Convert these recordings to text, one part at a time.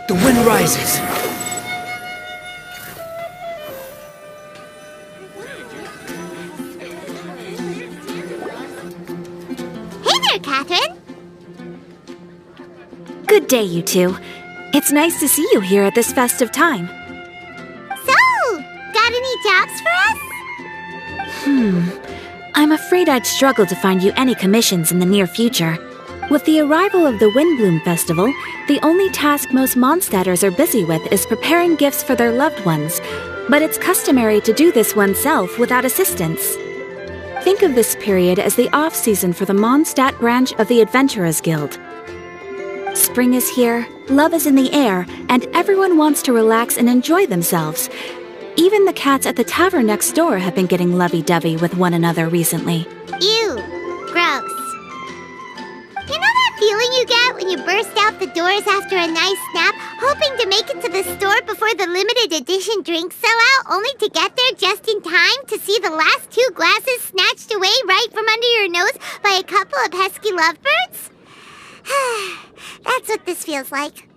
The wind rises. Hey there, Catherine! Good day, you two. It's nice to see you here at this festive time. So, got any jobs for us? I'm afraid I'd struggle to find you any commissions in the near future. With the arrival of the Windblume Festival, the only task most mondstatters are busy with is preparing gifts for their loved ones, but it's customary to do this oneself without assistance. Think of this period as the off-season for the Mondstadt branch of the Adventurers Guild. Spring is here, love is in the air, and everyone wants to relax and enjoy themselves. Even the cats at the tavern next door have been getting lovey-dovey with one another recently. Ew. Gross. You know that feeling you get when you burst out the doors after a nice nap, hoping to make it to the store before the limited edition drinks sell out, only to get there just in time to see the last 2 glasses snatched away right from under your nose by a couple of pesky lovebirds? That's what this feels like.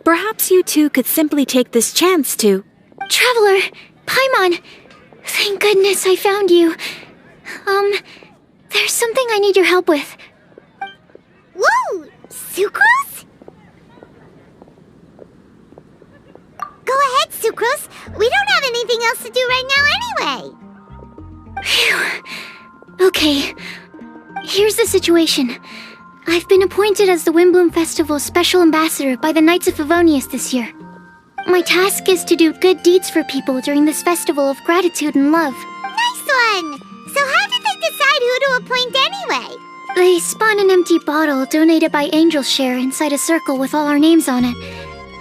Perhaps you two could simply take this chance to... Traveler! Paimon! Thank goodness I found you. There's something I need your help with. Whoa! Sucrose? Go ahead, Sucrose. We don't have anything else to do right now anyway. Phew. Okay. Here's the situation. I've been appointed as the Windblume Festival's special ambassador by the Knights of Favonius this year. My task is to do good deeds for people during this festival of gratitude and love. Nice one! So how did they decide who to appoint anyway? They spun an empty bottle donated by Angel's Share inside a circle with all our names on it.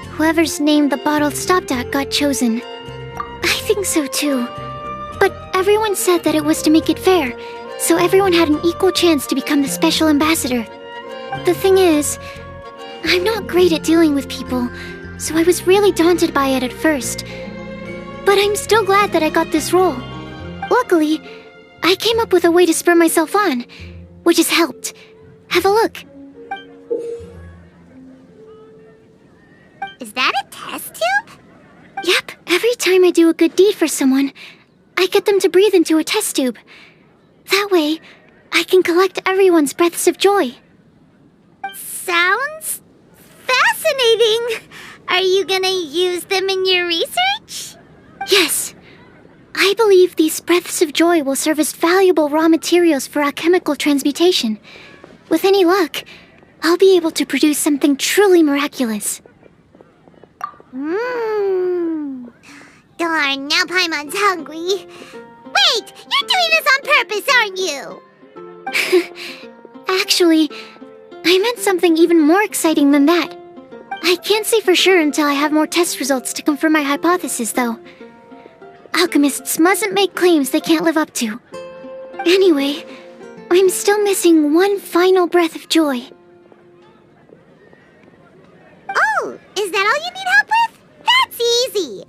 Whoever's name the bottle stopped at got chosen. I think so too. But everyone said that it was to make it fair, so everyone had an equal chance to become the special ambassador. The thing is, I'm not great at dealing with people, so I was really daunted by it at first. But I'm still glad that I got this role. Luckily, I came up with a way to spur myself on, which has helped. Have a look. Is that a test tube? Yep, every time I do a good deed for someone, I get them to breathe into a test tube. That way, I can collect everyone's breaths of joy. Sounds fascinating. Are you gonna use them in your research? Yes. I believe these breaths of joy will serve as valuable raw materials for alchemical transmutation. With any luck, I'll be able to produce something truly miraculous. Darn, now Paimon's hungry. Wait, you're doing this on purpose, aren't you? Actually, I meant something even more exciting than that. I can't say for sure until I have more test results to confirm my hypothesis, though. Alchemists mustn't make claims they can't live up to. Anyway, I'm still missing one final breath of joy. Oh, is that all you need help with? That's easy.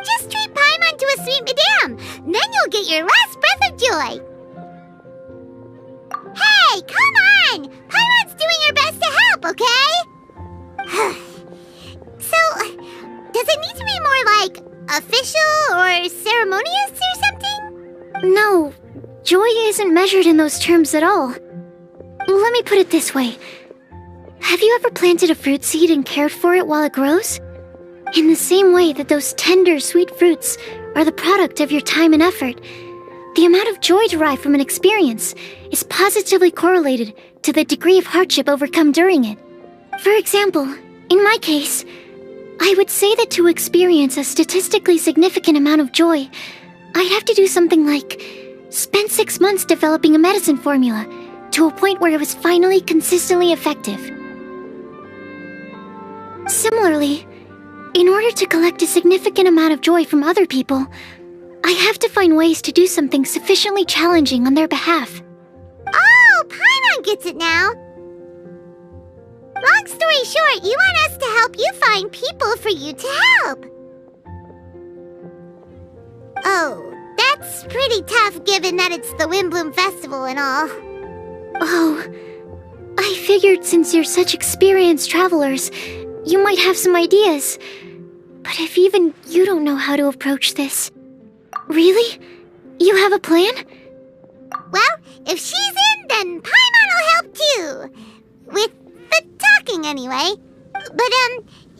Just treat Paimon to a sweet madame, then you'll get your last breath of joy. Hey, come on! Paimon's doing her best to help, okay? So, does it need to be more like official or ceremonious or something? No, joy isn't measured in those terms at all. Let me put it this way. Have you ever planted a fruit seed and cared for it while it grows? In the same way that those tender, sweet fruits are the product of your time and effort, the amount of joy derived from an experience is positively correlated to the degree of hardship overcome during it. For example, in my case, I would say that to experience a statistically significant amount of joy, I'd have to do something like spend 6 months developing a medicine formula to a point where it was finally consistently effective. Similarly, in order to collect a significant amount of joy from other people, I have to find ways to do something sufficiently challenging on their behalf. Oh, Paimon gets it now. Long story short, you want us to help you find people for you to help. Oh, that's pretty tough given that it's the Windblume Festival and all. Oh, I figured since you're such experienced travelers, you might have some ideas. But if even you don't know how to approach this... Really? You have a plan? Well, if she's in, then Paimon will help too. With the talking, anyway. But,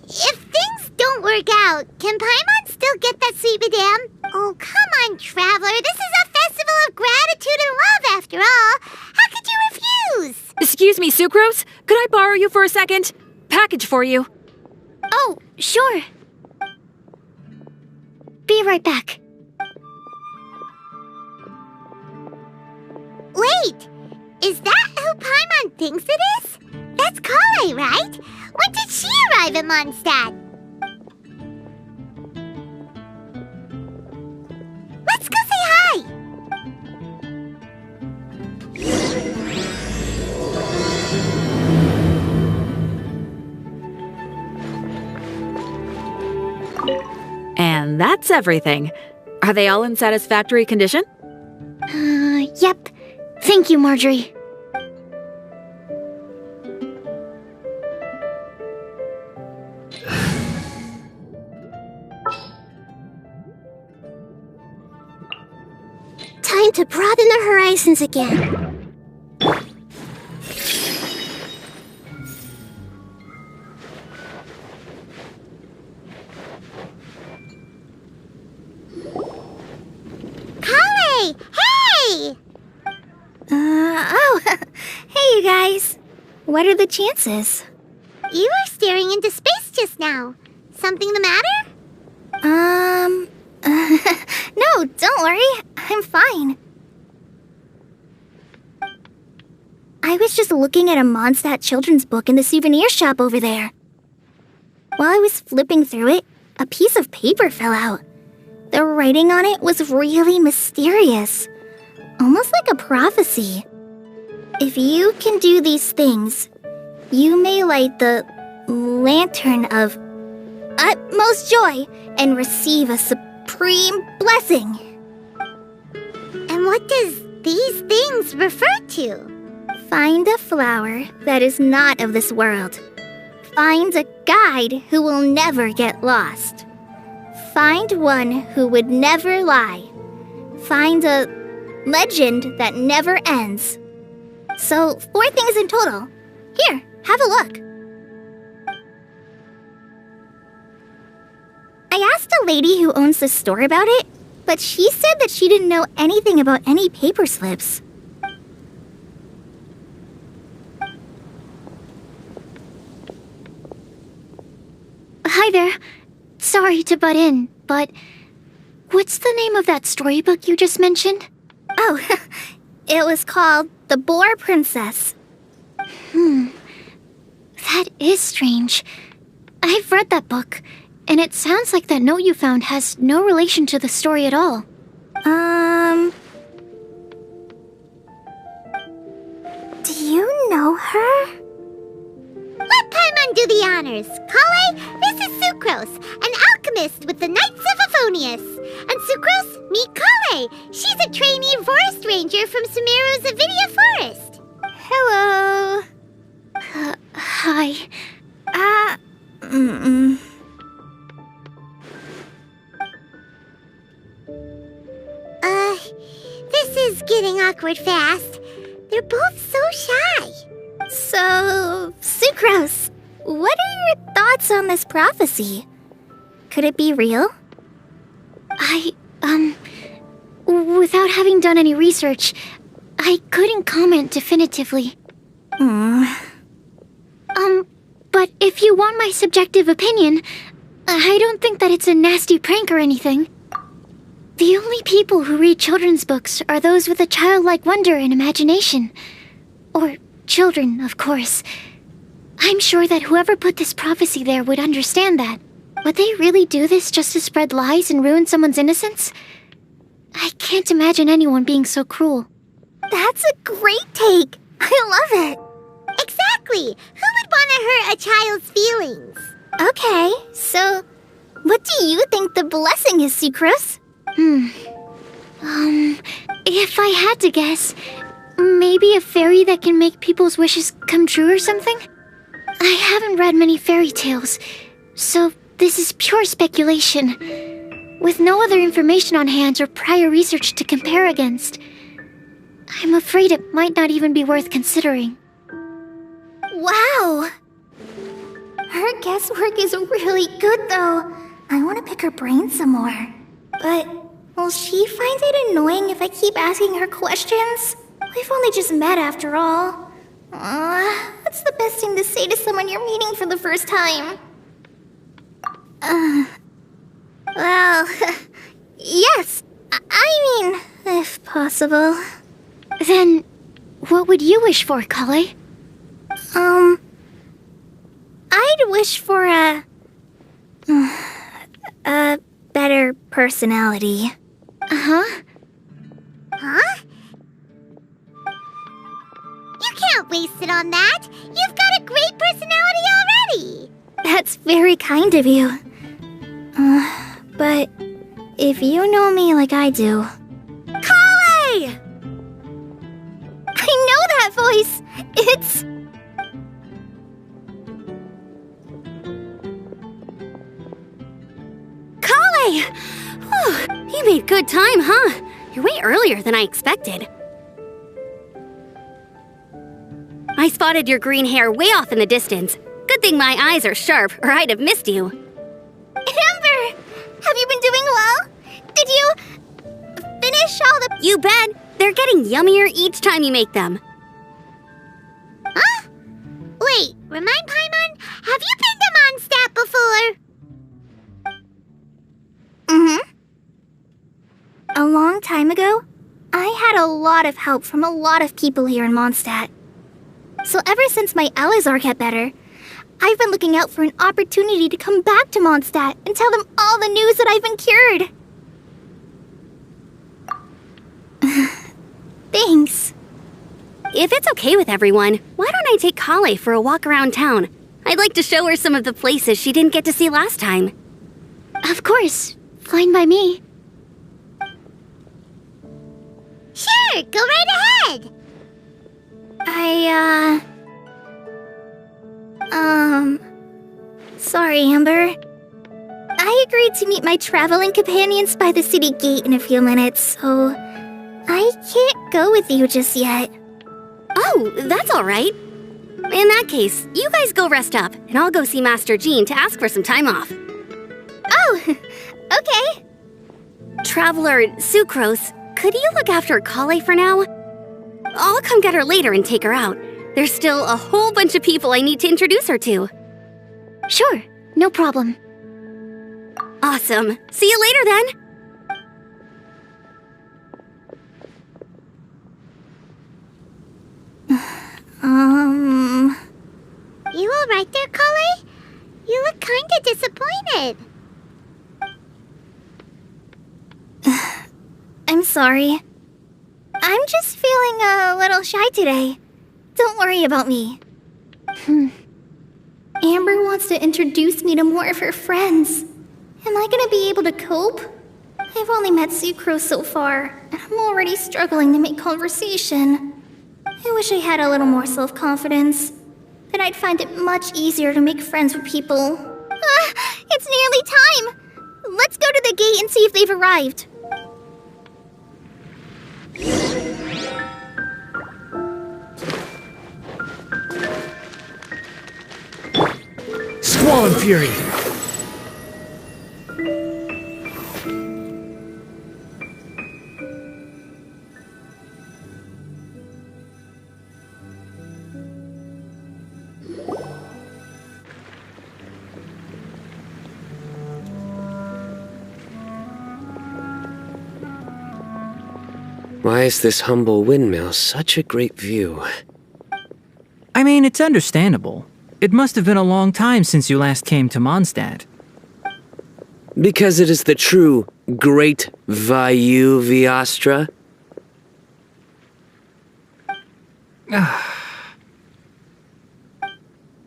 if things don't work out, can Paimon still get that sweet madame? Oh, come on, Traveler. This is a festival of gratitude and love, after all. How could you refuse? Excuse me, Sucrose? Could I borrow you for a second? Package for you. Oh, sure. Be right back. Wait, is that who Paimon thinks it is? That's Collei, right? When did she arrive at Mondstadt? Let's go say hi! And that's everything. Are they all in satisfactory condition? Yep. Thank you, Marjorie. Time to broaden the horizons again. Collei! Hey! Hey, you guys. What are the chances? You were staring into space just now. Something the matter? No, don't worry. I'm fine. I was just looking at a Mondstadt children's book in the souvenir shop over there. While I was flipping through it, a piece of paper fell out. The writing on it was really mysterious, almost like a prophecy. If you can do these things, you may light the lantern of utmost joy and receive a supreme blessing. And what does these things refer to? Find a flower that is not of this world. Find a guide who will never get lost. Find one who would never lie. Find a legend that never ends. So, 4 things in total. Here, have a look. I asked a lady who owns the store about it, but she said that she didn't know anything about any paper slips. Hi there. Sorry to butt in, but what's the name of that storybook you just mentioned? Oh, it was called The Boar Princess. That is strange. I've read that book, and it sounds like that note you found has no relation to the story at all. Do you know her? Let Paimon do the honors. Collei, this is Sucrose, an alchemist with the Knights of Favonius. And Sucrose, meet Collei. She's a trainee forest ranger from Sumeru's Avidia Forest. Hello. Hi. This is getting awkward fast. They're both so shy. So, Sucrose, what are your thoughts on this prophecy? Could it be real? Without having done any research, I couldn't comment definitively. But if you want my subjective opinion, I don't think that it's a nasty prank or anything. The only people who read children's books are those with a childlike wonder and imagination. Or children, of course. I'm sure that whoever put this prophecy there would understand that. Would they really do this just to spread lies and ruin someone's innocence? I can't imagine anyone being so cruel. That's a great take! I love it! Exactly! Who would want to hurt a child's feelings? Okay, so what do you think the blessing is, Sucrose? If I had to guess, Maybe a fairy that can make people's wishes come true or something? I haven't read many fairy tales, so this is pure speculation. With no other information on hand or prior research to compare against, I'm afraid it might not even be worth considering. Wow! Her guesswork is really good, though. I want to pick her brain some more. But will she find it annoying if I keep asking her questions? We've only just met after all. What's the best thing to say to someone you're meeting for the first time? Well, yes. I mean, if possible. Then, what would you wish for, Collei? I'd wish for a better personality. Uh-huh. Huh? You can't waste it on that. You've got a great personality already. That's very kind of you. But if you know me like I do... Collei! I know that voice! It's... Collei! Whew, you made good time, huh? You're way earlier than I expected. I spotted your green hair way off in the distance. Good thing my eyes are sharp, or I'd have missed you. Amber! Have you been doing well? Did you... finish all the... You bet! They're getting yummier each time you make them. Huh? Wait, remind Paimon, have you been to Mondstadt before? Mm-hmm. A long time ago, I had a lot of help from a lot of people here in Mondstadt. So ever since my Elazar got better, I've been looking out for an opportunity to come back to Mondstadt and tell them all the news that I've been cured. Thanks. If it's okay with everyone, why don't I take Collei for a walk around town? I'd like to show her some of the places she didn't get to see last time. Of course. Fine by me. Sure, go right ahead. Sorry, Amber. I agreed to meet my traveling companions by the city gate in a few minutes, so I can't go with you just yet. Oh, that's all right. In that case, you guys go rest up, and I'll go see Master Jean to ask for some time off. Oh, okay. Traveler Sucrose, could you look after Collei for now? I'll come get her later and take her out. There's still a whole bunch of people I need to introduce her to. Sure, no problem. Awesome. See you later then. You all right there, Collei? You look kinda disappointed. I'm sorry. I'm just feeling a little shy today. Don't worry about me. Amber wants to introduce me to more of her friends. Am I gonna be able to cope? I've only met Sucrose so far, and I'm already struggling to make conversation. I wish I had a little more self-confidence. Then I'd find it much easier to make friends with people. It's nearly time! Let's go to the gate and see if they've arrived. Squall and Fury! Why is this humble windmill such a great view? I mean, it's understandable. It must have been a long time since you last came to Mondstadt. Because it is the true Great Vayu Viastra?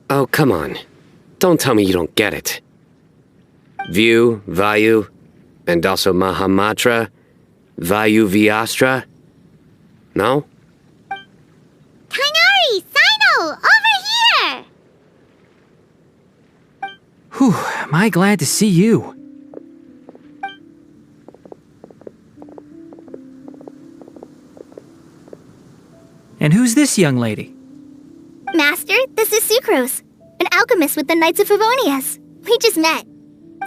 Oh, come on. Don't tell me you don't get it. View, Vayu, and also Mahamatra, Vayu Viastra? No? Am I glad to see you? And who's this young lady? Master, this is Sucrose, an alchemist with the Knights of Favonius. We just met.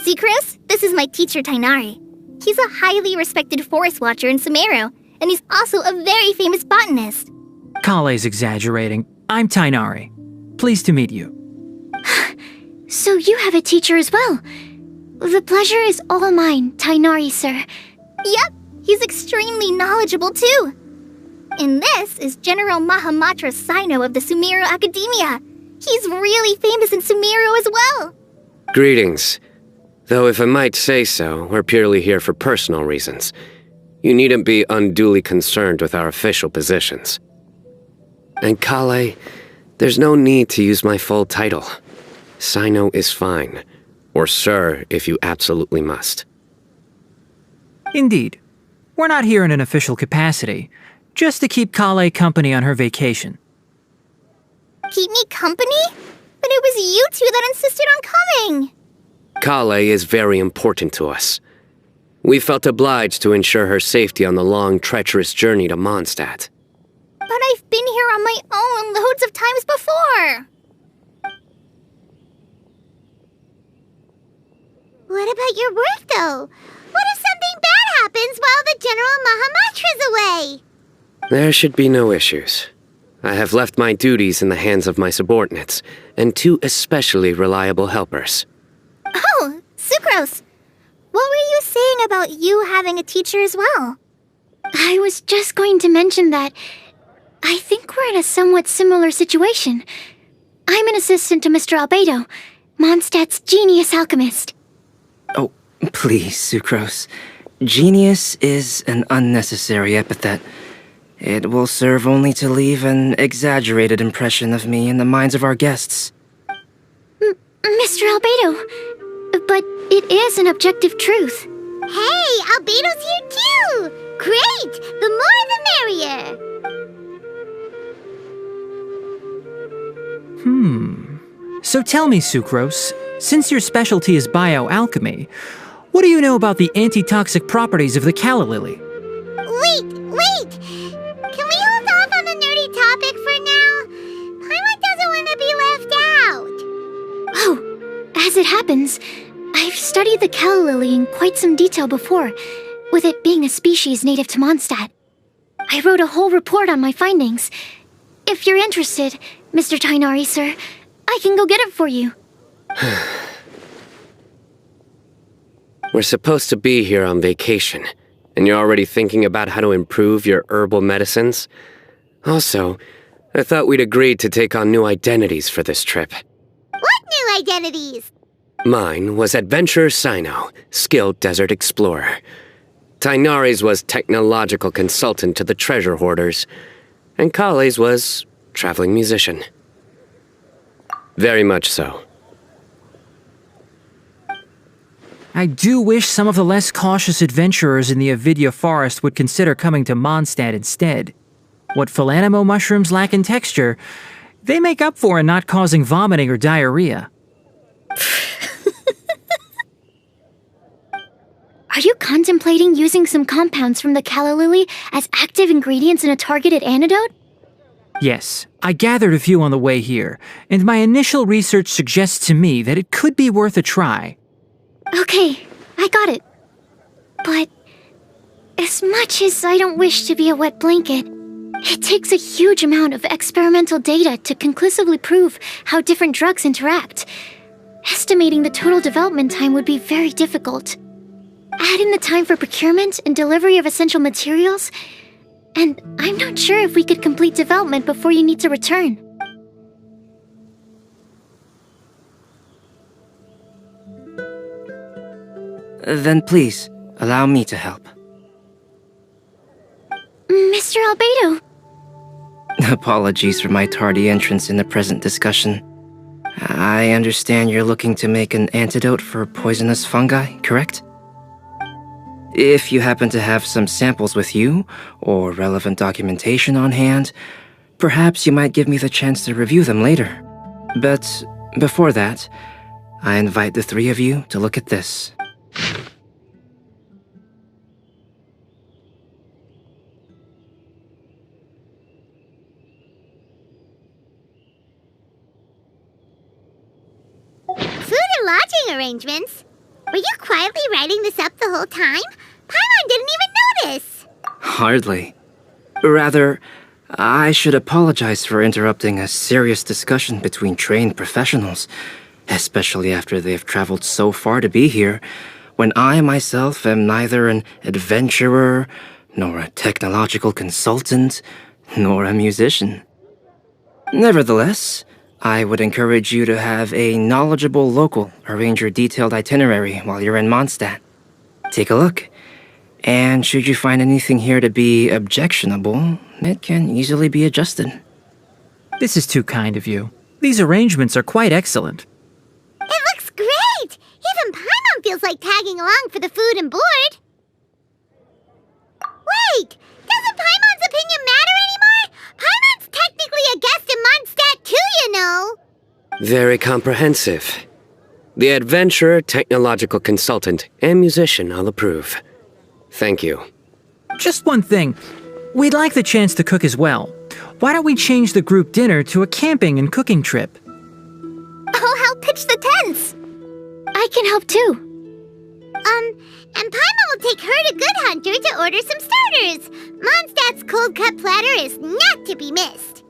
Sucrose, this is my teacher Tighnari. He's a highly respected forest watcher in Sumeru, and he's also a very famous botanist. Collei's exaggerating. I'm Tighnari. Pleased to meet you. So you have a teacher as well. The pleasure is all mine, Tighnari, sir. Yep, he's extremely knowledgeable too. And this is General Mahamatra Cyno of the Sumeru Academia. He's really famous in Sumeru as well. Greetings. Though if I might say so, we're purely here for personal reasons. You needn't be unduly concerned with our official positions. And Collei, there's no need to use my full title. Cyno is fine. Or sir, if you absolutely must. Indeed. We're not here in an official capacity, just to keep Collei company on her vacation. Keep me company? But it was you two that insisted on coming. Collei is very important to us. We felt obliged to ensure her safety on the long, treacherous journey to Mondstadt. But I've been here on my own loads of times before. What about your work, though? What if something bad happens while the General Mahamatra's away? There should be no issues. I have left my duties in the hands of my subordinates, and 2 especially reliable helpers. Oh, Sucrose. What were you saying about you having a teacher as well? I was just going to mention that I think we're in a somewhat similar situation. I'm an assistant to Mr. Albedo, Mondstadt's genius alchemist. Oh, please, Sucrose. Genius is an unnecessary epithet. It will serve only to leave an exaggerated impression of me in the minds of our guests. Mr. Albedo, but it is an objective truth. Hey, Albedo's here too! Great! The more the merrier! So tell me, Sucrose, since your specialty is bioalchemy, what do you know about the antitoxic properties of the calla lily? Wait! Can we hold off on the nerdy topic for now? Paimon doesn't want to be left out. Oh, as it happens, I've studied the calla lily in quite some detail before, with it being a species native to Mondstadt. I wrote a whole report on my findings. If you're interested, Mr. Tighnari, sir, I can go get it for you. We're supposed to be here on vacation, and you're already thinking about how to improve your herbal medicines? Also, I thought we'd agreed to take on new identities for this trip. What new identities? Mine was Adventurer Cyno, skilled desert explorer. Tighnari's was technological consultant to the treasure hoarders, and Collei's was traveling musician. Very much so. I do wish some of the less cautious adventurers in the Avidya forest would consider coming to Mondstadt instead. What Philanimo mushrooms lack in texture, they make up for in not causing vomiting or diarrhea. Are you contemplating using some compounds from the calla lily as active ingredients in a targeted antidote? Yes, I gathered a few on the way here, and my initial research suggests to me that it could be worth a try. Okay, I got it. But as much as I don't wish to be a wet blanket, it takes a huge amount of experimental data to conclusively prove how different drugs interact. Estimating the total development time would be very difficult. Add in the time for procurement and delivery of essential materials, and I'm not sure if we could complete development before you need to return. Then please, allow me to help. Mr. Albedo. Apologies for my tardy entrance in the present discussion. I understand you're looking to make an antidote for poisonous fungi, correct? If you happen to have some samples with you, or relevant documentation on hand, perhaps you might give me the chance to review them later. But before that, I invite the three of you to look at this. Food and lodging arrangements? Were you quietly writing this up the whole time? Paimon didn't even notice! Hardly. Rather, I should apologize for interrupting a serious discussion between trained professionals, especially after they've traveled so far to be here, when I myself am neither an adventurer, nor a technological consultant, nor a musician. Nevertheless, I would encourage you to have a knowledgeable local arrange your detailed itinerary while you're in Mondstadt. Take a look, and should you find anything here to be objectionable, it can easily be adjusted. This is too kind of you. These arrangements are quite excellent. It looks great! Even Paimon feels like tagging along for the food and board. Wait! Doesn't Paimon's opinion matter anymore? Paimon's technically a guest in Mondstadt too, you know! Very comprehensive. The adventurer, technological consultant, and musician all approve. Thank you. Just one thing. We'd like the chance to cook as well. Why don't we change the group dinner to a camping and cooking trip? I'll help pitch the tents! I can help too. And Paimon will take her to Good Hunter to order some starters. Mondstadt's cold-cut platter is not to be missed.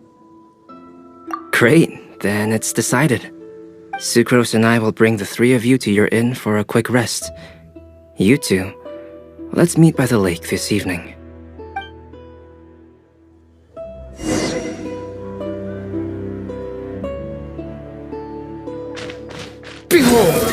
Great, then it's decided. Sucrose and I will bring the three of you to your inn for a quick rest. You two, let's meet by the lake this evening. Behold!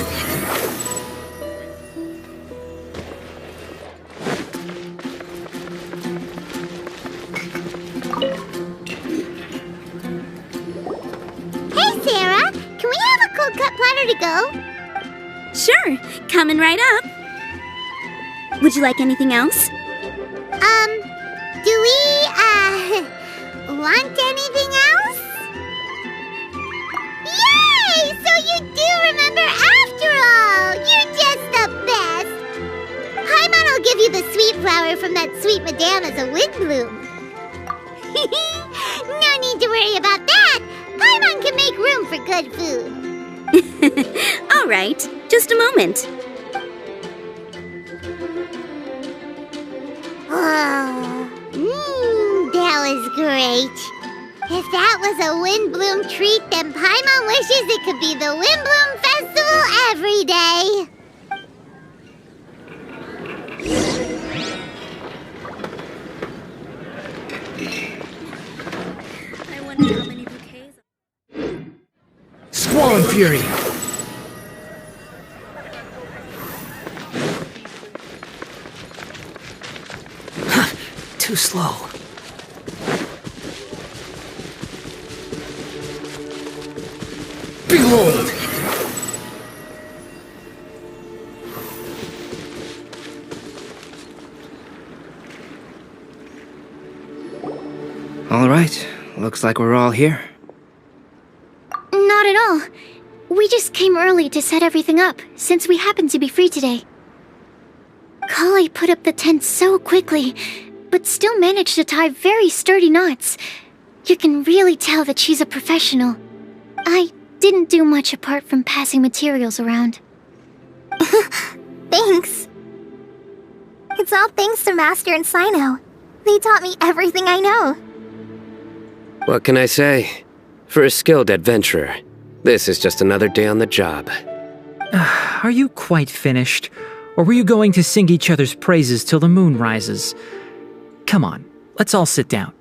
Hey, Sarah! Can we have a cold-cut platter to go? Sure, coming right up. Would you like anything else? Do we, want anything else? Yay! So you do remember after all! You're just the best! Paimon will give you the sweet flower from that sweet madame as a Windblume. No need to worry about that! Paimon can make room for good food. All right, just a moment. That was great. If that was a Windblume treat, then Paimon wishes it could be the Windblume Festival every day. I wonder how many bouquets... Squall Fury! Too slow. Behold! All right, looks like we're all here. Not at all. We just came early to set everything up, since we happen to be free today. Collei put up the tent so quickly, but still managed to tie very sturdy knots. You can really tell that she's a professional. I didn't do much apart from passing materials around. Thanks. It's all thanks to Master and Cyno. They taught me everything I know. What can I say? For a skilled adventurer, this is just another day on the job. Are you quite finished? Or were you going to sing each other's praises till the moon rises? Come on, let's all sit down.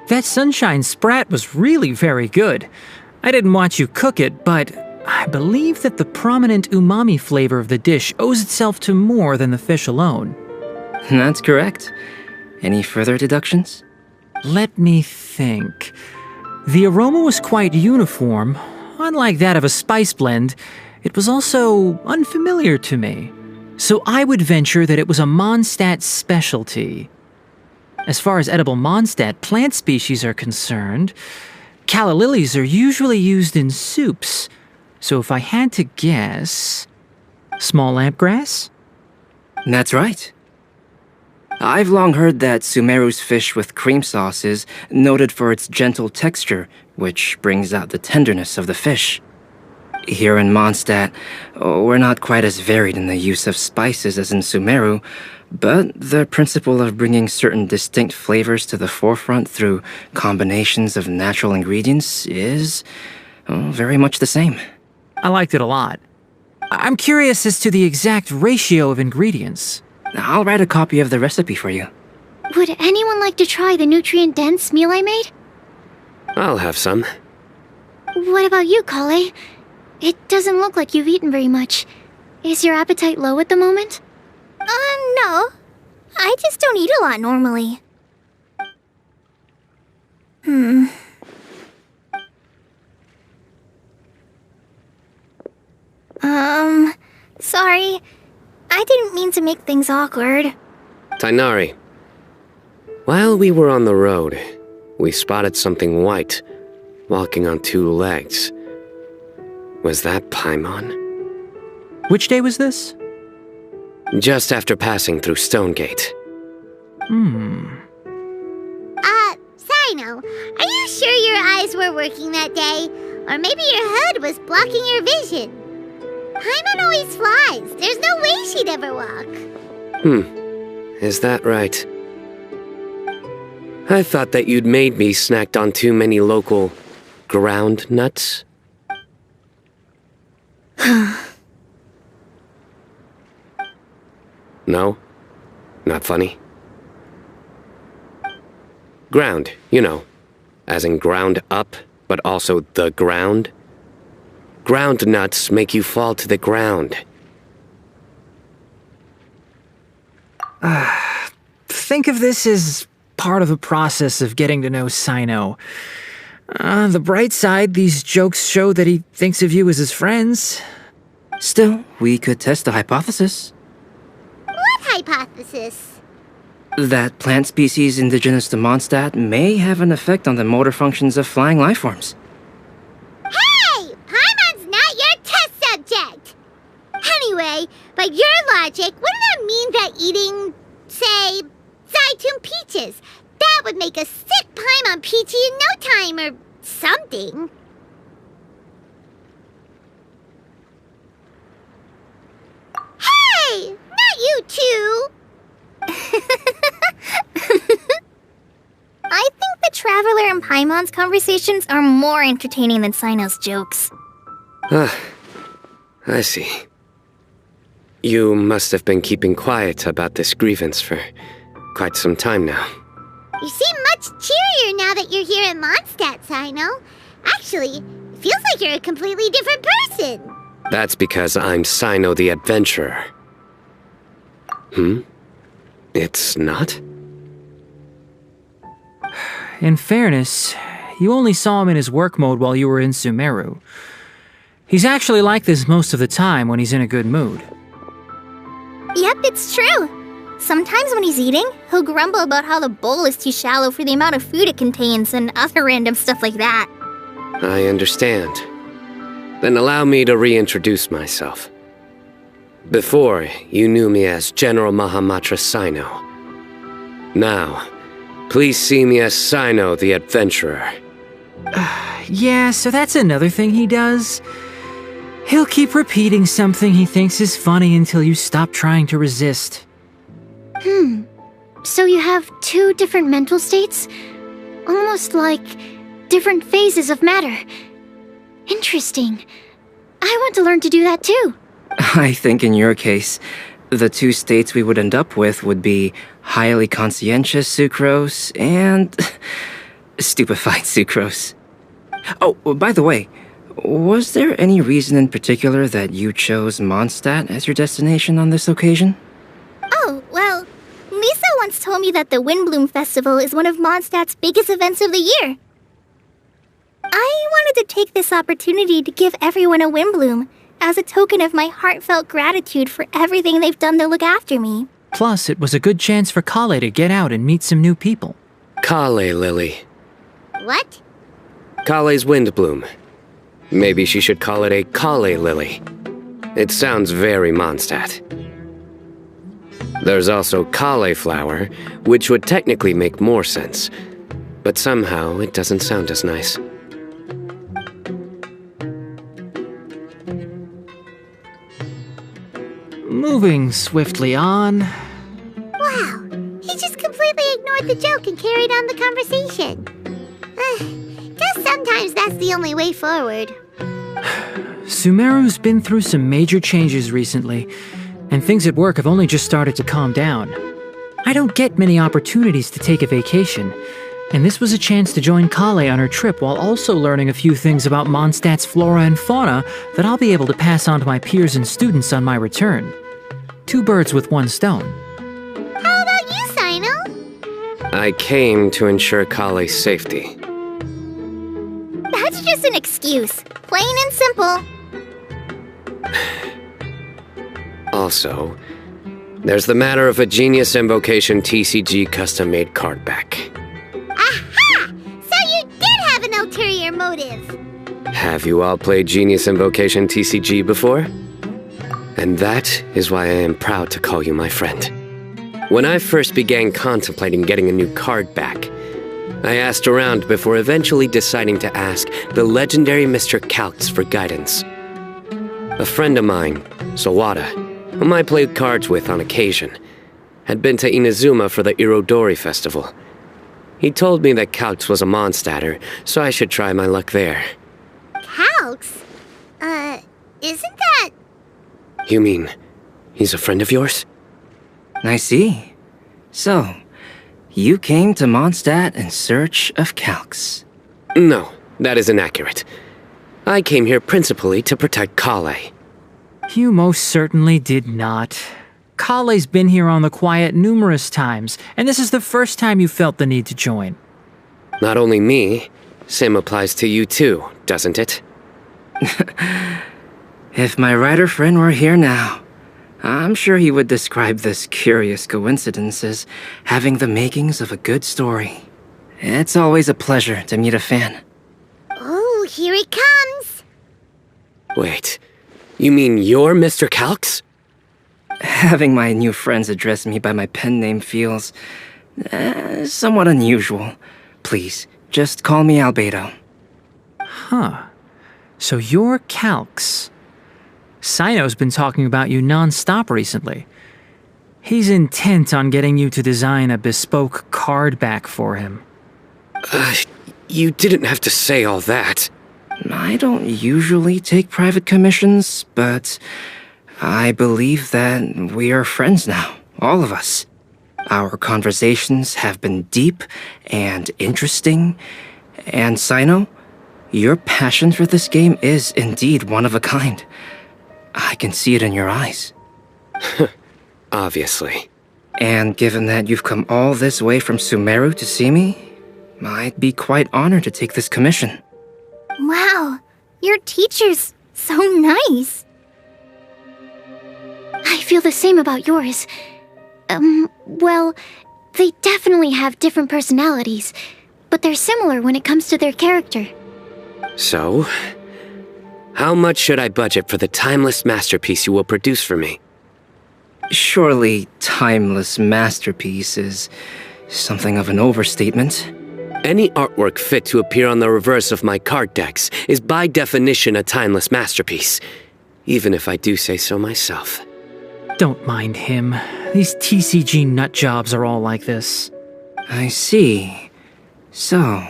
That sunshine sprat was really very good. I didn't watch you cook it, but I believe that the prominent umami flavor of the dish owes itself to more than the fish alone. That's correct. Any further deductions? Let me think. The aroma was quite uniform. Unlike that of a spice blend, it was also unfamiliar to me. So I would venture that it was a Mondstadt specialty. As far as edible Mondstadt plant species are concerned, calla lilies are usually used in soups. So if I had to guess... small lampgrass? That's right. I've long heard that Sumeru's fish with cream sauce is noted for its gentle texture, which brings out the tenderness of the fish. Here in Mondstadt, we're not quite as varied in the use of spices as in Sumeru, but the principle of bringing certain distinct flavors to the forefront through combinations of natural ingredients is very much the same. I liked it a lot. I'm curious as to the exact ratio of ingredients. I'll write a copy of the recipe for you. Would anyone like to try the nutrient-dense meal I made? I'll have some. What about you, Collei? It doesn't look like you've eaten very much. Is your appetite low at the moment? No. I just don't eat a lot normally. Sorry. I didn't mean to make things awkward. Tighnari. While we were on the road, we spotted something white, walking on two legs. Was that Paimon? Which day was this? Just after passing through Stonegate. Cyno, are you sure your eyes were working that day? Or maybe your hood was blocking your vision? Paimon always flies. There's no way she'd ever walk. Is that right? I thought that you'd made me snacked on too many local ground nuts. No? Not funny? Ground, you know, as in ground up, but also the ground. Ground nuts make you fall to the ground. Think of this as part of the process of getting to know Cyno. On the bright side, these jokes show that he thinks of you as his friends. Still, we could test the hypothesis. What hypothesis? That plant species indigenous to Mondstadt may have an effect on the motor functions of flying lifeforms. Hey! Paimon's not your test subject! Anyway, by your logic, wouldn't that mean that eating, say, Zaytun peaches, that would make a sick Paimon peachy in no time or something? Hey! Not you two! I think the Traveler and Paimon's conversations are more entertaining than Cyno's jokes. I see. You must have been keeping quiet about this grievance for quite some time now. You seem much cheerier now that you're here in Mondstadt, Cyno. Actually, it feels like you're a completely different person. That's because I'm Cyno the Adventurer. It's not? In fairness, you only saw him in his work mode while you were in Sumeru. He's actually like this most of the time when he's in a good mood. Yep, it's true. Sometimes when he's eating, he'll grumble about how the bowl is too shallow for the amount of food it contains and other random stuff like that. I understand. Then allow me to reintroduce myself. Before, you knew me as General Mahamatra Cyno. Now, please see me as Cyno the Adventurer. Yeah, so that's another thing he does. He'll keep repeating something he thinks is funny until you stop trying to resist. So you have two different mental states? Almost like different phases of matter. Interesting. I want to learn to do that too. I think in your case, the two states we would end up with would be highly conscientious sucrose and stupefied sucrose. Oh, by the way, was there any reason in particular that you chose Mondstadt as your destination on this occasion? Oh, well, Lisa once told me that the Windblumefestival is one of Mondstadt's biggest events of the year. I wanted to take this opportunity to give everyone a Windblume, as a token of my heartfelt gratitude for everything they've done to look after me. Plus, it was a good chance for Collei to get out and meet some new people. Collei, Lily. What? Collei's Windblume. Maybe she should call it a Collei Lily. It sounds very Mondstadt. There's also cauliflower, which would technically make more sense, but somehow it doesn't sound as nice. Moving swiftly on. Wow, he just completely ignored the joke and carried on the conversation. Guess sometimes that's the only way forward. Sumeru's been through some major changes recently, and things at work have only just started to calm down. I don't get many opportunities to take a vacation, and this was a chance to join Collei on her trip while also learning a few things about Mondstadt's flora and fauna that I'll be able to pass on to my peers and students on my return. 2 birds with 1 stone. How about you, Cyno? I came to ensure Collei's safety. That's just an excuse. Plain and simple. Also, there's the matter of a Genius Invocation TCG custom-made card back. Aha! So you did have an ulterior motive. Have you all played Genius Invocation TCG before? And that is why I am proud to call you my friend. When I first began contemplating getting a new card back, I asked around before eventually deciding to ask the legendary Mr. Calx for guidance. A friend of mine, Sawada, whom I played cards with on occasion, had been to Inazuma for the Irodori festival. He told me that Calx was a Mondstadter, so I should try my luck there. Calx? Isn't that... You mean, he's a friend of yours? I see. So, you came to Mondstadt in search of Calx. No, that is inaccurate. I came here principally to protect Collei. You most certainly did not. Collei's been here on the quiet numerous times, and this is the first time you felt the need to join. Not only me, same applies to you too, doesn't it? If my writer friend were here now, I'm sure he would describe this curious coincidence as having the makings of a good story. It's always a pleasure to meet a fan. Oh, here he comes. Wait, you mean you're Mr. Calx? Having my new friends address me by my pen name feels somewhat unusual. Please, just call me Albedo. Huh. So you're Calx. Cyno's been talking about you non-stop recently. He's intent on getting you to design a bespoke card back for him. You didn't have to say all that. I don't usually take private commissions, but I believe that we are friends now, all of us. Our conversations have been deep and interesting, and Cyno, your passion for this game is indeed one of a kind. I can see it in your eyes. Obviously. And given that you've come all this way from Sumeru to see me, I'd be quite honored to take this commission. Wow, your teacher's so nice. I feel the same about yours. Well, they definitely have different personalities, but they're similar when it comes to their character. So, how much should I budget for the timeless masterpiece you will produce for me? Surely, timeless masterpiece is something of an overstatement. Any artwork fit to appear on the reverse of my card decks is by definition a timeless masterpiece, even if I do say so myself. Don't mind him. These TCG nutjobs are all like this. I see. So,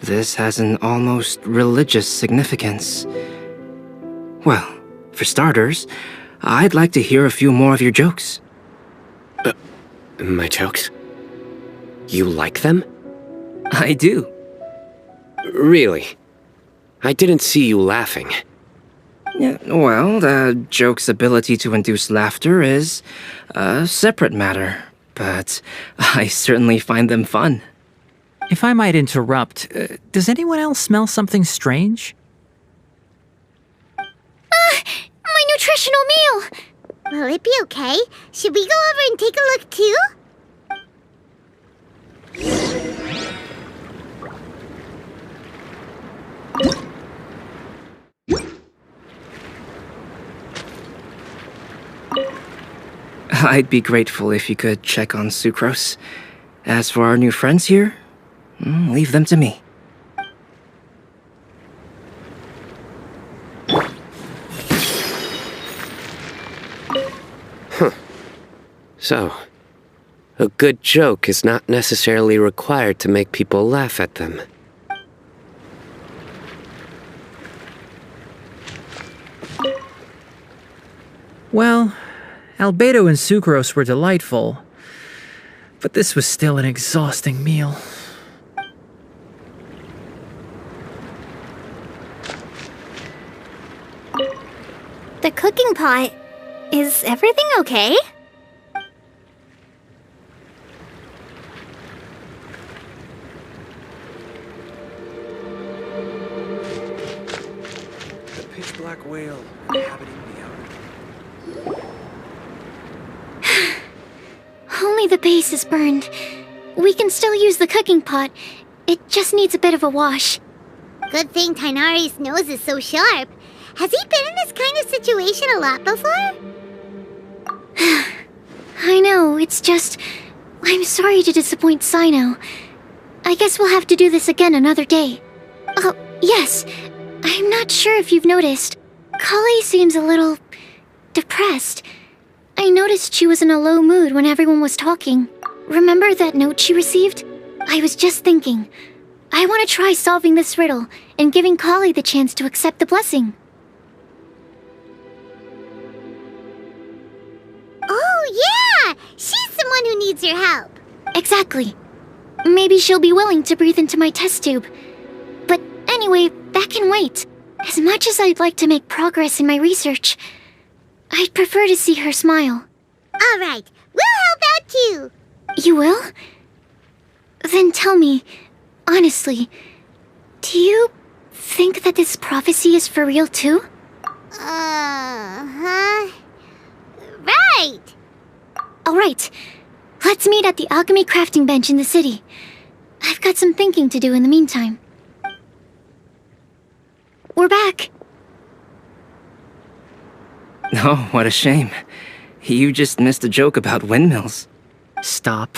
this has an almost religious significance. Well, for starters, I'd like to hear a few more of your jokes. My jokes? You like them? I do. Really? I didn't see you laughing. Yeah, well, the joke's ability to induce laughter is a separate matter, but I certainly find them fun. If I might interrupt, does anyone else smell something strange? nutritional meal! Will it be okay? Should we go over and take a look too? I'd be grateful if you could check on Sucrose. As for our new friends here, leave them to me. So, a good joke is not necessarily required to make people laugh at them. Well, albedo and sucrose were delightful, but this was still an exhausting meal. The cooking pot. Is everything okay? The pitch-black whale inhabiting the outer. Only the base is burned. We can still use the cooking pot. It just needs a bit of a wash. Good thing Tighnari's nose is so sharp. Has he been in this kind of situation a lot before? I know, it's just... I'm sorry to disappoint Cyno. I guess we'll have to do this again another day. Oh, yes. I'm not sure if you've noticed. Collei seems a little... depressed. I noticed she was in a low mood when everyone was talking. Remember that note she received? I was just thinking. I want to try solving this riddle and giving Collei the chance to accept the blessing. Oh, yeah! She's someone who needs your help. Exactly. Maybe she'll be willing to breathe into my test tube. But anyway, that can wait. As much as I'd like to make progress in my research, I'd prefer to see her smile. All right, we'll help out too. You will? Then tell me, honestly, do you think that this prophecy is for real too? Huh? Right! Alright, let's meet at the alchemy crafting bench in the city. I've got some thinking to do in the meantime. We're back. Oh, what a shame. You just missed a joke about windmills. Stop,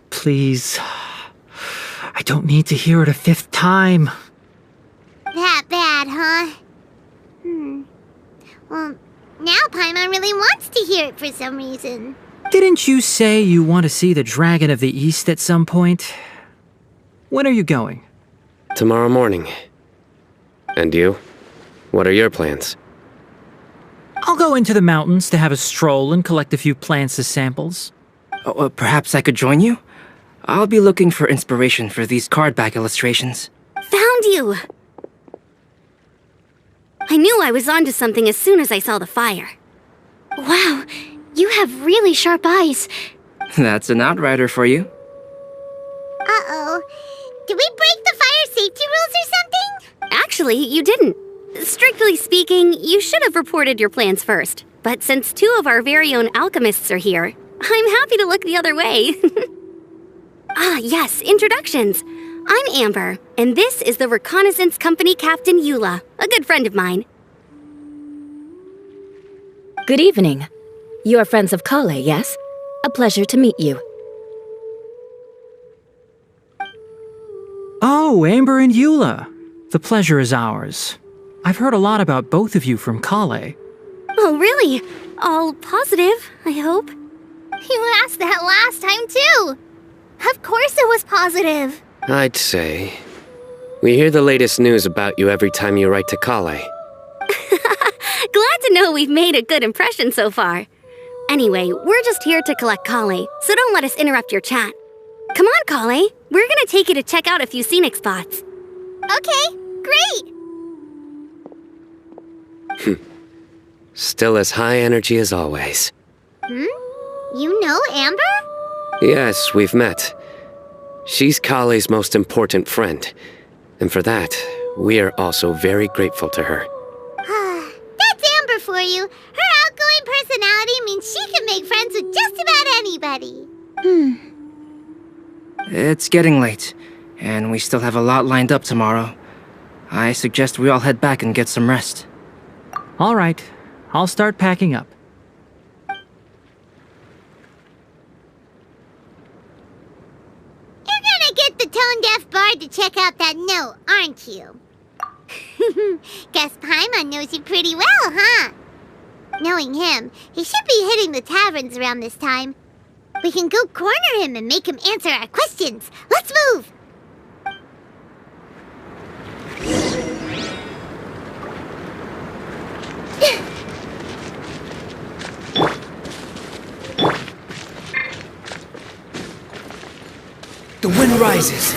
please. I don't need to hear it a fifth time. That bad, huh? Well, now Paimon really wants to hear it for some reason. Didn't you say you want to see the Dragon of the East at some point? When are you going? Tomorrow morning. And you? What are your plans? I'll go into the mountains to have a stroll and collect a few plants as samples. Oh, perhaps I could join you? I'll be looking for inspiration for these card back illustrations. Found you! I knew I was onto something as soon as I saw the fire. Wow, you have really sharp eyes. That's an outrider for you. Uh-oh. Did we break the fire safety rules or something? Actually, you didn't. Strictly speaking, you should have reported your plans first. But since two of our very own alchemists are here, I'm happy to look the other way. Yes, introductions. I'm Amber, and this is the Reconnaissance Company Captain Eula, a good friend of mine. Good evening. You are friends of Collei, yes? A pleasure to meet you. Oh, Amber and Eula. The pleasure is ours. I've heard a lot about both of you from Collei. Oh, really? All positive, I hope? You asked that last time, too. Of course it was positive. I'd say. We hear the latest news about you every time you write to Collei. Glad to know we've made a good impression so far. Anyway, we're just here to collect Collei, so don't let us interrupt your chat. Come on, Collei. We're gonna take you to check out a few scenic spots. Okay, great! Still as high energy as always. You know Amber? Yes, we've met. She's Collei's most important friend. And for that, we are also very grateful to her. That's Amber for you. Her outgoing personality means she can make friends with just about anybody. It's getting late, and we still have a lot lined up tomorrow. I suggest we all head back and get some rest. All right, I'll start packing up. You're gonna get the tone-deaf bard to check out that note, aren't you? Guess Paimon knows you pretty well, huh? Knowing him, he should be hitting the taverns around this time. We can go corner him and make him answer our questions. Let's move! The wind rises.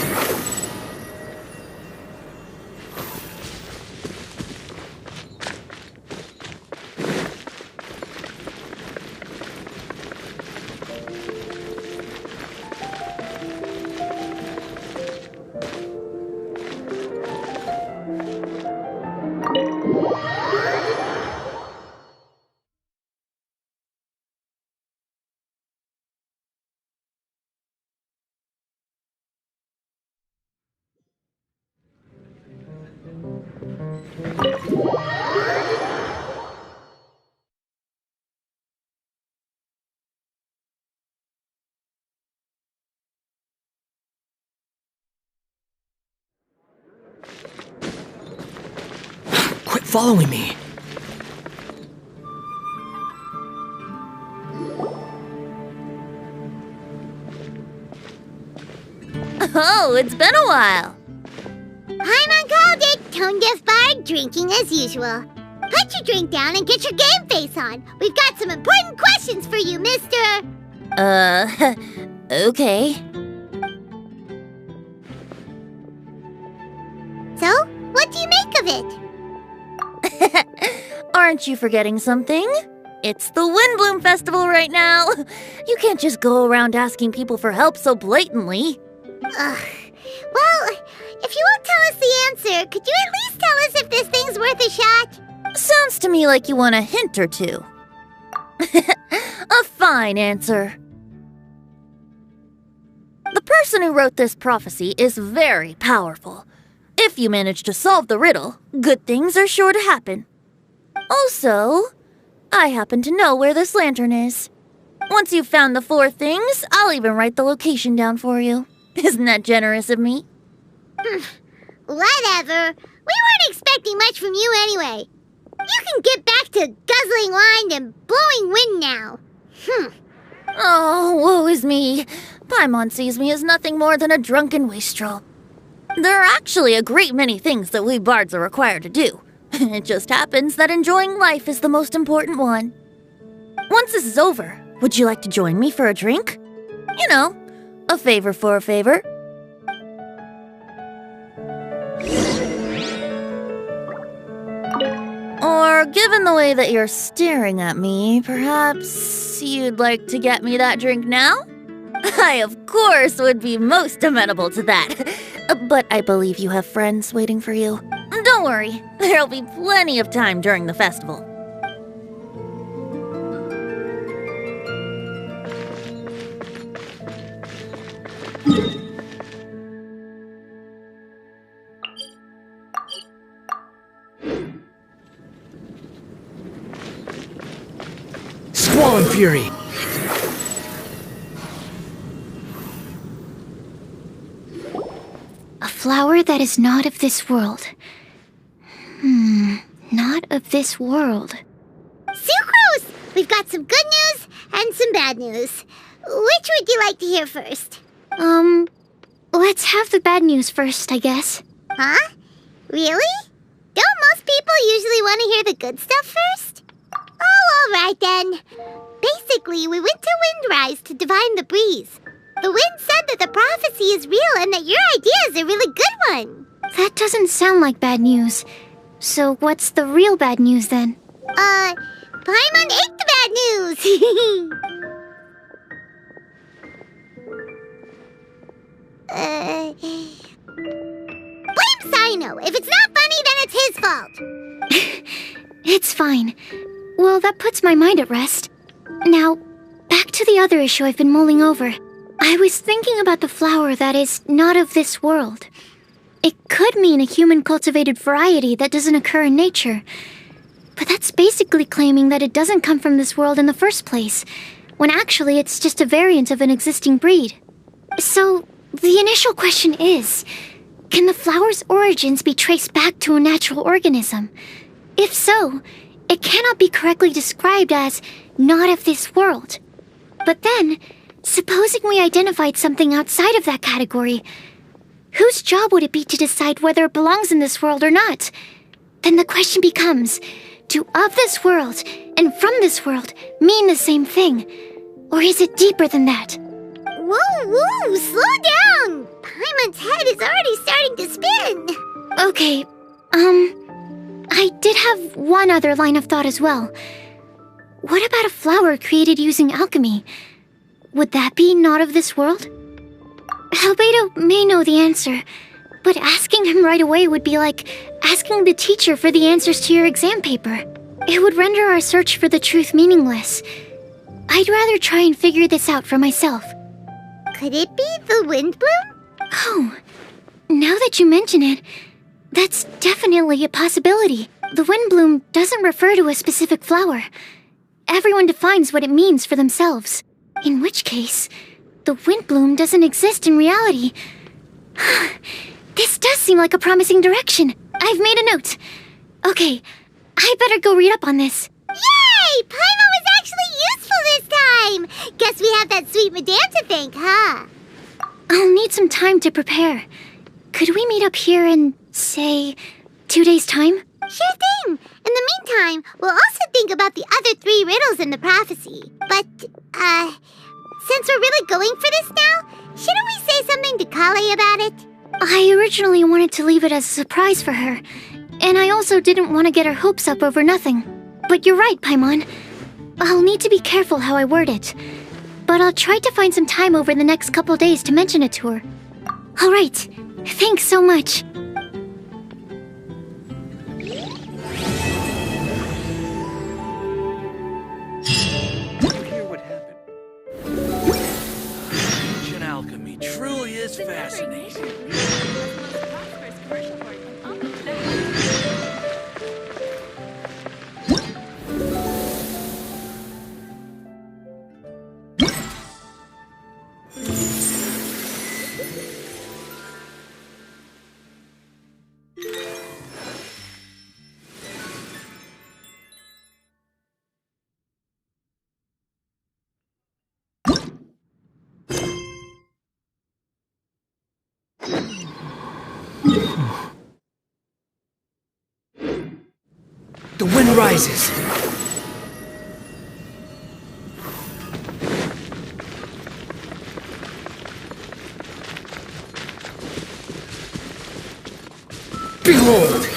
Quit following me. Oh, it's been a while. Paimon called it, tone-deaf bard drinking as usual. Put your drink down and get your game face on. We've got some important questions for you, mister. Okay. So, what do you make of it? Aren't you forgetting something? It's the Windblume Festival right now. You can't just go around asking people for help so blatantly. Ugh. Well, if you won't tell us the answer, could you at least tell us if this thing's worth a shot? Sounds to me like you want a hint or two. A fine answer. The person who wrote this prophecy is very powerful. If you manage to solve the riddle, good things are sure to happen. Also, I happen to know where this lantern is. Once you've found the 4 things, I'll even write the location down for you. Isn't that generous of me? Whatever. We weren't expecting much from you anyway. You can get back to guzzling wine and blowing wind now. Oh, woe is me. Paimon sees me as nothing more than a drunken wastrel. There are actually a great many things that we bards are required to do. It just happens that enjoying life is the most important one. Once this is over, would you like to join me for a drink? You know, a favor for a favor. Or, given the way that you're staring at me, perhaps you'd like to get me that drink now? I, of course, would be most amenable to that. But I believe you have friends waiting for you. Don't worry, there'll be plenty of time during the festival. Squall and fury. A flower that is not of this world. Not of this world. Sucrose! We've got some good news and some bad news. Which would you like to hear first? Let's have the bad news first, I guess. Huh? Really? Don't most people usually want to hear the good stuff first? Oh, all right then. Basically, we went to Windrise to divine the breeze. The wind said that the prophecy is real and that your idea is a really good one. That doesn't sound like bad news. So what's the real bad news then? Paimon ate the bad news! Blame Cyno. If it's not funny, then it's his fault. It's fine. Well, that puts my mind at rest. Now, back to the other issue I've been mulling over. I was thinking about the flower that is not of this world. It could mean a human-cultivated variety that doesn't occur in nature. But that's basically claiming that it doesn't come from this world in the first place, when actually it's just a variant of an existing breed. So, the initial question is, can the flower's origins be traced back to a natural organism? If so, it cannot be correctly described as not of this world. But then, supposing we identified something outside of that category, whose job would it be to decide whether it belongs in this world or not? Then the question becomes, do of this world and from this world mean the same thing? Or is it deeper than that? Whoa, slow down! Paimon's head is already starting to spin. Okay, I did have one other line of thought as well. What about a flower created using alchemy? Would that be not of this world? Albedo may know the answer, but asking him right away would be like asking the teacher for the answers to your exam paper. It would render our search for the truth meaningless. I'd rather try and figure this out for myself. Could it be the Windblume? Oh, now that you mention it, that's definitely a possibility. The Windblume doesn't refer to a specific flower. Everyone defines what it means for themselves. In which case, the Windblume doesn't exist in reality. This does seem like a promising direction. I've made a note. Okay, I better go read up on this. Yay! Paimon was actually useful this time! Guess we have that sweet madame to thank, huh? I'll need some time to prepare. Could we meet up here in, say, 2 days' time? Sure thing! In the meantime, we'll also think about the other 3 riddles in the prophecy. But, since we're really going for this now, shouldn't we say something to Collei about it? I originally wanted to leave it as a surprise for her, and I also didn't want to get her hopes up over nothing. But you're right, Paimon. I'll need to be careful how I word it. But I'll try to find some time over the next couple days to mention it to her. Alright, thanks so much. Hear what happened. Ancient alchemy truly is fascinating. The wind rises. Behold!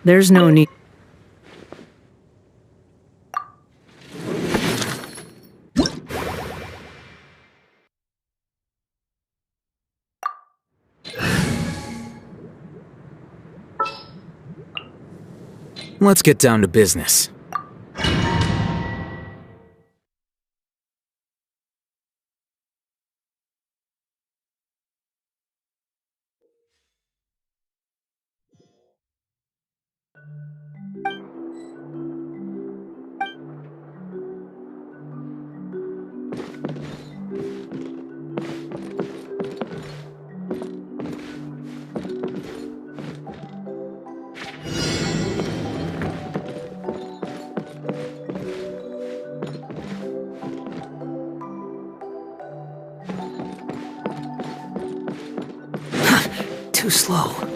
There's no need. Let's get down to business. Too slow.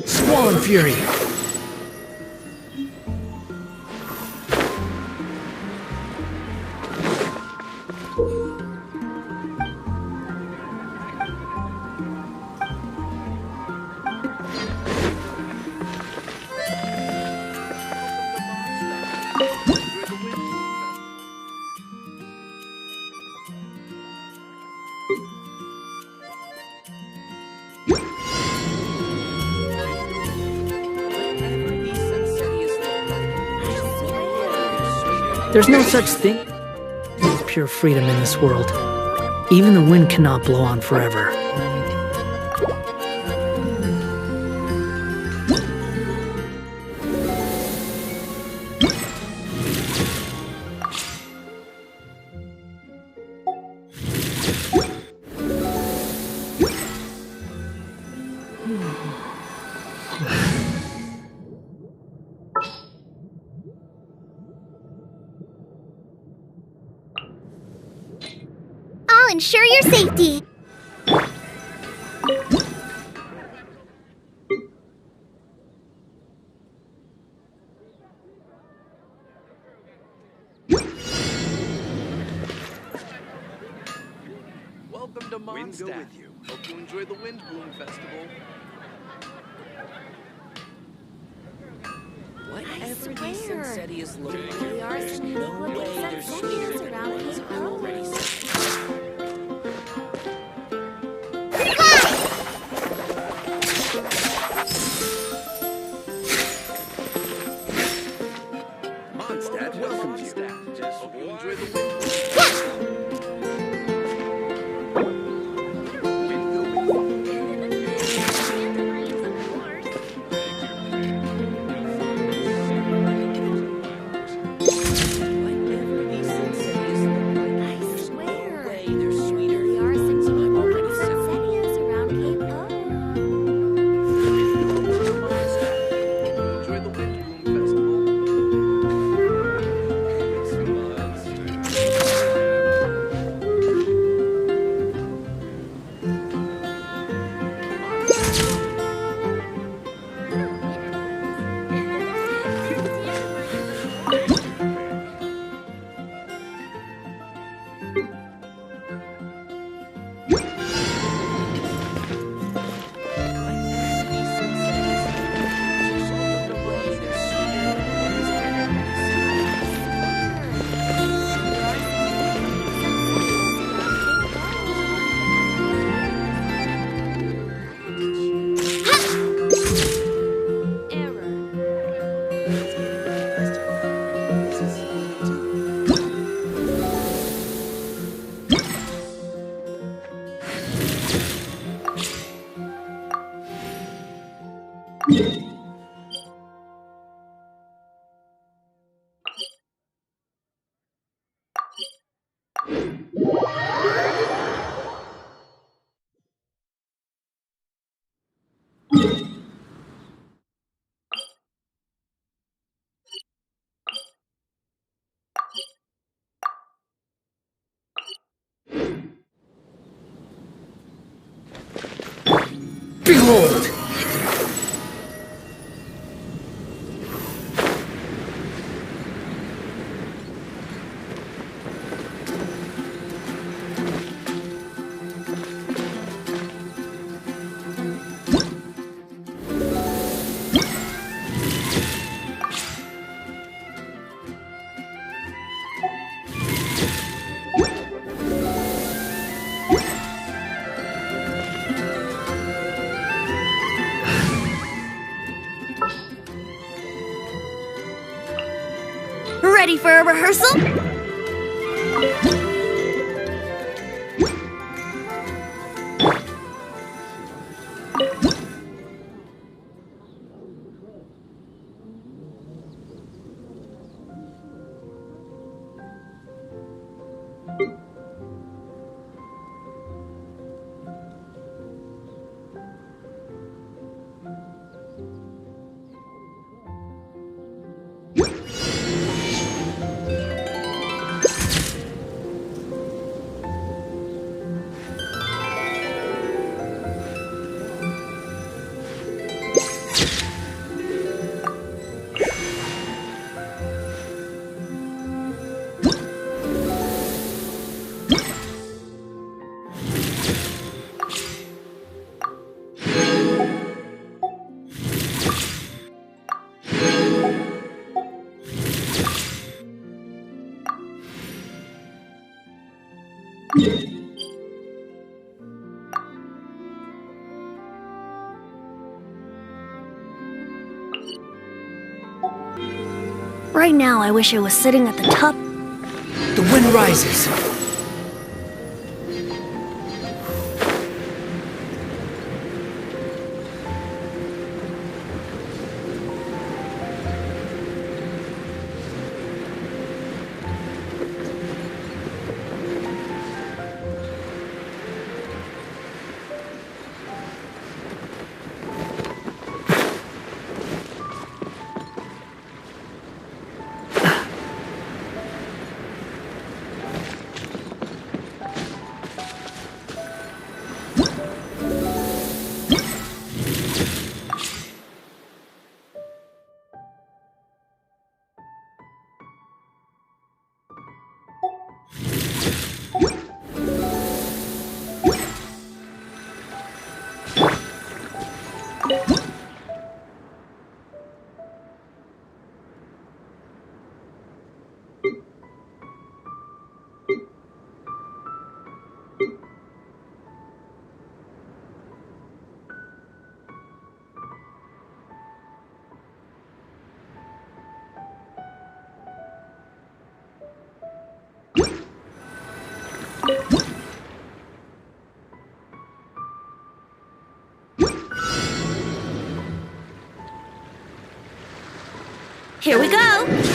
Swan Fury! There's no such thing as pure freedom in this world. Even the wind cannot blow on forever. I'll ensure your safety. Welcome to Mondstadt. Go with you. Hope you enjoy the Windblume Festival. Whatever these Sunsettias look like, there's no way they're sweeter than the ones I've already seen. Mondstadt welcomes you. Just hope you enjoy the Windblume. Behold! Ready for a rehearsal? Right now, I wish I was sitting at the top. The wind rises. Here we go!